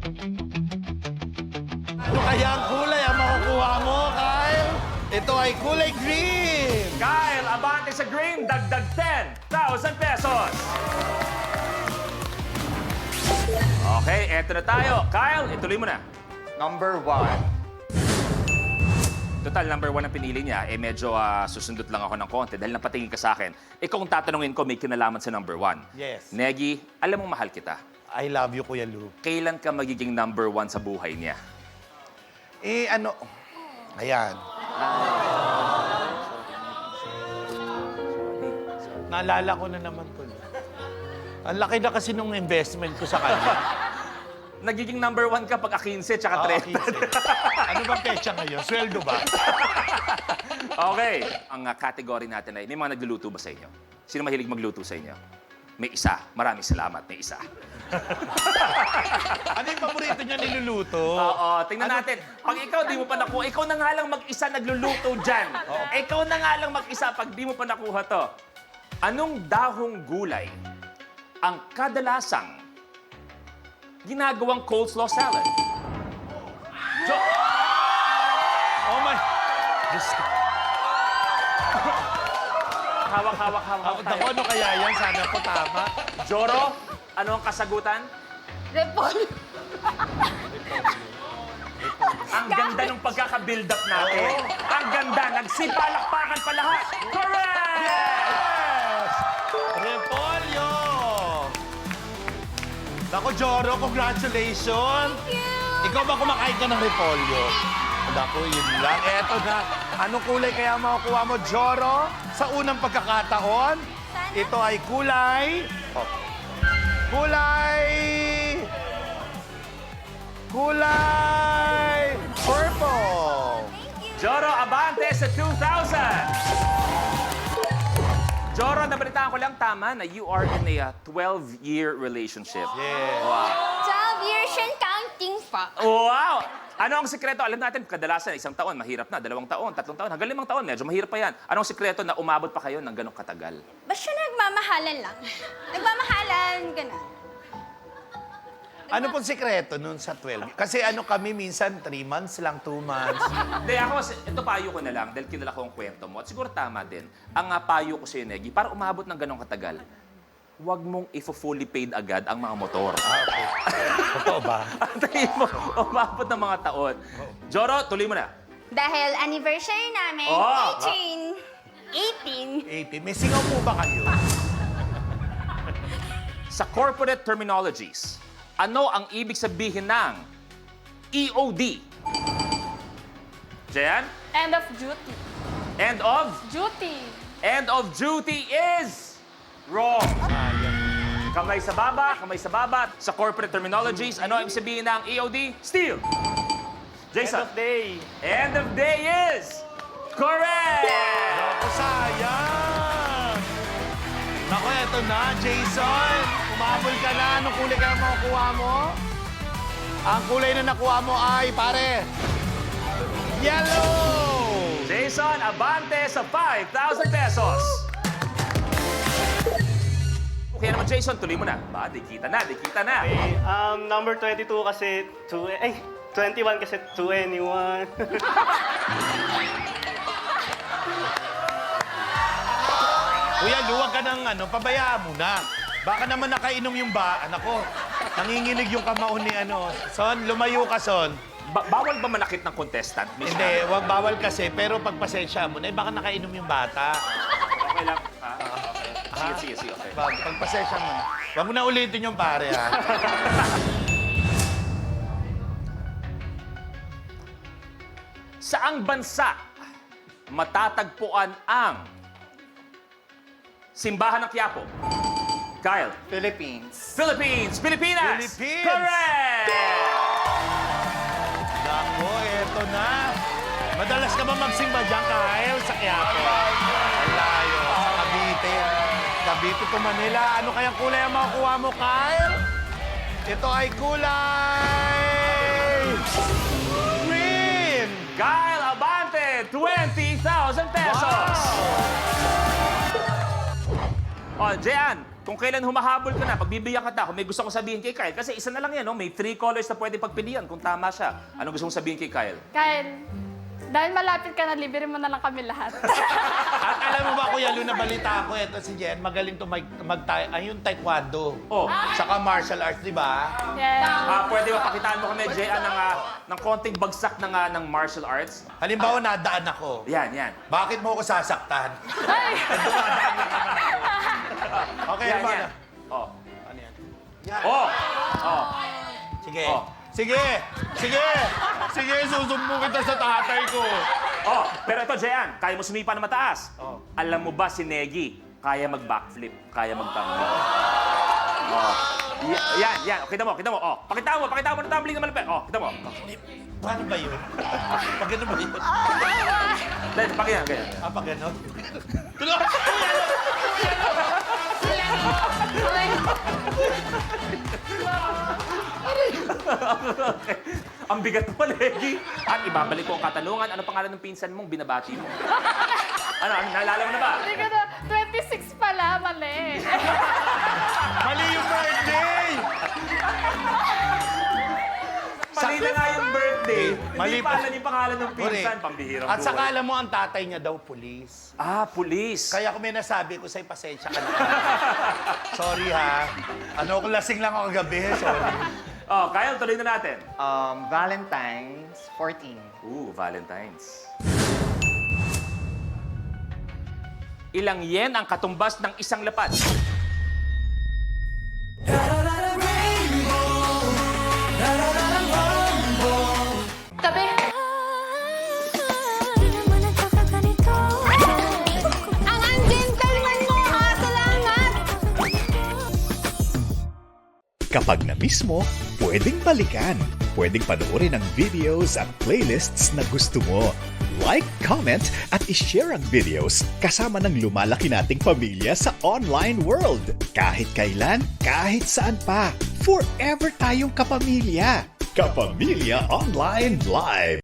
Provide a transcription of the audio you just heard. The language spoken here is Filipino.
Ano kaya ang kulay ang makukuha mo, Kyle? Ito ay kulay green. Kyle, abante sa green, dagdag 10,000 pesos. Okay, eto na tayo. Kyle, ituloy mo na. Number 1. Total, number 1 ang pinili niya. Medyo susundot lang ako ng konti dahil napatingin ka sa akin. Ikaw ang tatanungin ko, may kinalaman sa number 1. Yes. Negi, alam mong mahal kita. I love you, Kuya Lu. Kailan ka magiging number 1 sa buhay niya? Ayan. Naalala ko na naman to. Ang laki na kasi nung investment ko sa kanya. Nagiging number 1 ka pag 15 tsaka 30. Ano bang pecha ngayon? Sweldo ba? Okay, ang category natin ay, may mga nagluluto ba sa inyo? Sino mahilig magluto sa inyo? May isa. Maraming salamat, may isa. Ano yung paborito niya niluluto? Oo, tingnan natin. Pag ikaw di mo pa nakuha, ikaw na nga lang mag-isa nagluluto dyan. Ikaw na nga lang mag-isa pag di mo pa nakuha to. Anong dahong gulay ang kadalasang ginagawang coleslaw salad? Oh my... Diyos ko. Hawak. Ako, ano kaya yan? Sana po tama. Joro, ano ang kasagutan? Repol. Ang ganda ng pagkaka-build up natin. Ang ganda, nagsipalakpakan pa lahat. Correct! Yes! Repolyo! Naku, Joro, congratulations! Thank you. Ikaw ba kumakain ka ng repolyo? Naku, yun lang. Eto na. Anong kulay kaya makukuha mo, Joro? Sa unang pagkakataon, ito ay kulay... Kulay purple! Joro, abante sa 2,000! Joro, nabalitaan ko lang tama na you are in a 12-year relationship. Yeah. Wow. 12 years and counting pa. Wow! Ano ang sikreto? Alam natin, kadalasan, 1 taon, mahirap na. 2 taon, 3 taon, hanggang 5 taon, medyo mahirap pa yan. Anong sikreto na umabot pa kayo ng ganong katagal? Basta nagmamahalan lang. Nagmamahalan ka na. Ano pong sikreto nun sa 12? Kasi ano kami minsan, 3 months lang, 2 months. Hindi, ako, ito payo ko na lang, dahil kilala ko ang kwento mo. At siguro tama din. Ang payo ko sa'yo, Negi, para umabot ng ganong katagal, huwag mong fully paid agad ang mga motor. Okay. Totoo ba? Antayin mo, umabot ng mga taon. Joro, tuloy mo na. Dahil anniversary namin, Oh! 18. May singaw po ba kayo? Sa corporate terminologies, ano ang ibig sabihin ng EOD? Jan? End of duty. End of? Duty. End of duty is wrong. Kamay sa baba, kamay sa baba. Sa corporate terminologies, ano ang ibig sabihin ng EOD? Steal. Jason? End of day. End of day is correct! Naku, sayang! Naku, eto na, Jason. Umabol ka na. Anong kulay kaya makukuha mo? Ang kulay na nakuha mo ay, pare, yellow! Jason, abante sa 5,000 pesos. Okay naman, Jason, tuloy mo na. Ba, di kita na. Number 22 kasi 21 kasi 21. Kuya, luwag ka ng pabayaan mo na. Baka naman nakainom yung anak ko. Nanginginig yung kamao ni Son, lumayo ka, Son. Bawal ba manakit ng contestant? Miss Hindi, Anne? wag bawal kasi. Pero pagpasensya mo na, baka nakainom yung bata. Okay lang. Okay. Sige, okay. Pagpasensya mo na. Wag mo na ulitin yung pare, ha? Saang bansa matatagpuan ang Simbahan ng Quiapo? Kyle. Philippines. Pilipinas! Philippines! Correct! Nako, eto na. Madalas ka ba magsimba dyan, Kyle, sa Quiapo? Ang layo. Sa Cavite. Cavite to Manila. Ano kayang kulay ang makukuha mo, Kyle? Ito ay kulay... green! Kyle Abante, 20,000 pesos! O, Jean, kung kailan humahabol ka na, pagbibigyan ka kung may gusto kong sabihin kay Kyle, kasi isa na lang yan, no? May 3 colors na pwede pagpilian kung tama siya. Ano gusto mong sabihin kay Kyle? Kyle, dahil malapit ka na, libre mo na lang kami lahat. At alam mo ba, Kuya Lu, nabalita ako, ito si Jen, magaling to yung taekwondo. Oh. Saka martial arts, di ba? Yes. Pwede ba pakitaan mo kami, Jean, ng konting bagsak ng martial arts? Halimbawa, nadaan ako. Yan. Bakit mo ako sasaktan? Ay! Okay, Yan, ba? yan. Oh. Ano yan? Oh. Sige. Oh. Sige, susumbo kita sa tatay ko. Oh, pero ito, Jean, kaya mo sumipa na mataas. Oh. Alam mo ba si Negi, kaya mag-backflip, kaya mag-tumbling. Oh. Yan. Kita mo. Oh, pakita mo ng tumbling na malapit. Oh, kita mo. Paano ba yun? Pag ano ba yun? Dahil, ganyan. Pag ano? Ang bigat mo, Negi. At ibabalik ko ang katanungan, ano pangalan ng pinsan mong binabati mo? Ano, naalala mo na ba? Hindi ko na, 26 pala, mali. Mali yung birthday! Mali na nga yung birthday. Mali Hindi pa. pala yung pangalan ng pinsan, Correct. pambihirang At saka buhay. alam mo, ang tatay niya daw, pulis. Pulis. Kaya kung may nasabi ko sa'yo, pasensya ka na. Sorry ha. Ano, kung lasing lang ako gabi, sorry. Oh, Kyle, tuloy na natin. Valentine's 14. Valentine's. Ilang yen ang katumbas ng isang lapad? Tabi. Ang gentleman mo, ha? Salamat! Kapag na-miss mo, pwedeng balikan. Pwedeng panoorin ang videos at playlists na gusto mo. Like, comment, at ishare ang videos kasama ng lumalaki nating pamilya sa online world. Kahit kailan, kahit saan pa. Forever tayong kapamilya. Kapamilya Online Live.